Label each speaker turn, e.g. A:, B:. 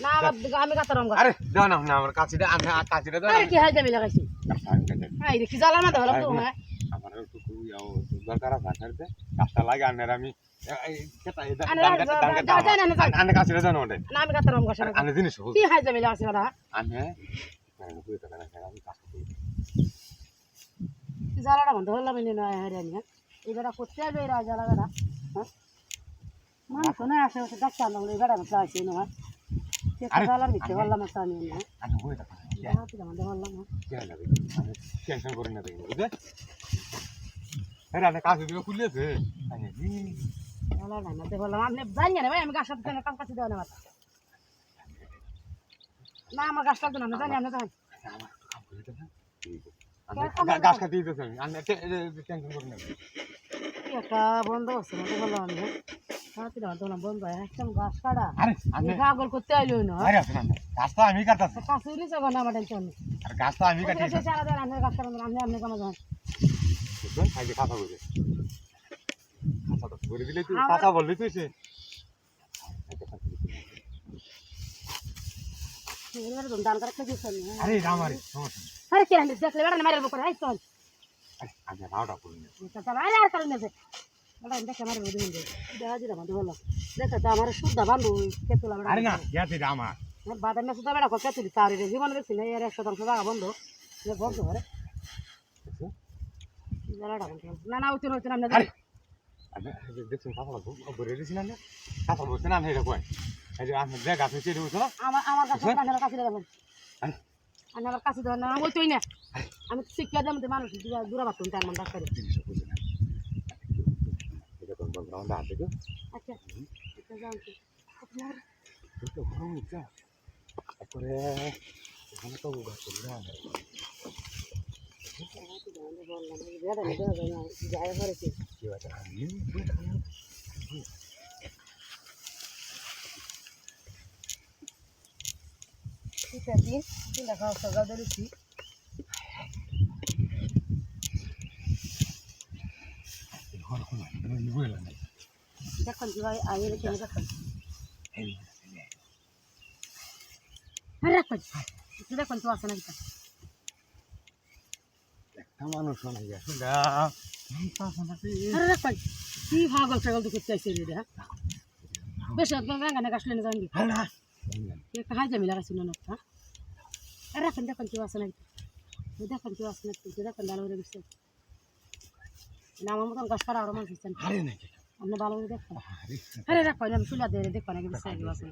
A: না আমি কাতারাম
B: আরে দাও না না আমার কাছিটা আমি কাছিটা দাও
A: কি হাই দামি লাগাইছি এই দেখি জ্বালার মাথা হলাম তো হ্যাঁ
B: আমার একটু দরকার আছে আনতে কাজটা লাগে আনার আমি আনে কাছিটা দাও না ওটা
A: না আমি কাতারাম গাছ
B: আনে জিনিস
A: কি হাই দামি লাগাইছি দাদা
B: আনে
A: জ্বালাটা বন্ধ হলাম না হ্যাঁ এবারে করতে হবে এরা জ্বালাটা হ্যাঁ মানুষ না আশেপাশে ডাক্তার না বলে এবারে আমরা আছি না জ্বালার ভিতরে বললাম একটা আমি
B: টেনশন করি না দেখি বুঝলে হ্যাঁ আনে কাছে দিকে খুলেছে
A: বললাম আপনি জানি না ভাই আমি গাছ সাথে কাম কাছে দেওয়া না না আমার গাছ লাগবে না আমি জানি আপনি জানি
B: গাছ কাটি দিতেছে আমি টেনশন করি না
A: একটা বন্ধ আছে বললাম আমি বন্ধ একদম গাছ কাটা
B: আরে
A: পাগল করতে আইলো না
B: গাছটা আমি কাটাচ্ছি
A: কাছে উঠেছে আমার টেনশন
B: আর গাছটা আমি কাটি
A: গাছ কাটান আপনি কেন যান
B: কথা বলে করে দিলে তুই কথা বলবি তুই সে
A: দান করে দিচ্ছেন
B: আরে রামারে
A: আরে কে দেখলে বেড়া মারের উপরে আই চল
B: আগে রাওটা করি না
A: আরে আর কারণ নেবে বেড়া দেখে মারের উপরে দিন দেখা দিলাম বললাম দেখো তো আমার সুদ্ধা বান্ধু কে তোলা বেড়া
B: আরে না ইয়াতে রামা
A: বাদাম না সুদ্ধা বেড়া কত তুলি তার জীবন দেখছি না এর 100% জায়গা বন্ধ বন্ধ করে না না উঠে উঠে আমরা
B: দেখছেন কথা বলবো ঘুরে দিছি না কথা বলছে না এটা কয় এই যে আপনি যে গাছ চেয়ে উঠছো
A: আমার কাছে কাছে দেবেন আমি আমার কাছে দেবেন না ওই তুই না আমি শিক্ষা দেব মানুষ দূরা বাতুন তার মান ডাক্তারে আচ্ছা যাও
B: তারপরে এখানে তো গাছ না
A: দেখুন কি ভাই আগে দেখুন দেখুন তো আছে নাকি
B: মানুষ শোনা যায়
A: কি ভাগল ছাগল তো করতে চাইছে রে হ্যাঁ বেশ গানে গাছ লেনে যানবি হাই জামি লাগাইছিল না হ্যাঁ রাখেন দেখুন কেউ আছে নাকি দেখুন কেউ আছে নাকি দেখুন ভালো করে গেছে না আমার মতন গাছ কাটা আরো মানুষ হচ্ছেন আপনি ভালো করে দেখুন আরে রাখো আমি শুলা দিয়ে দেখো নাকি আছে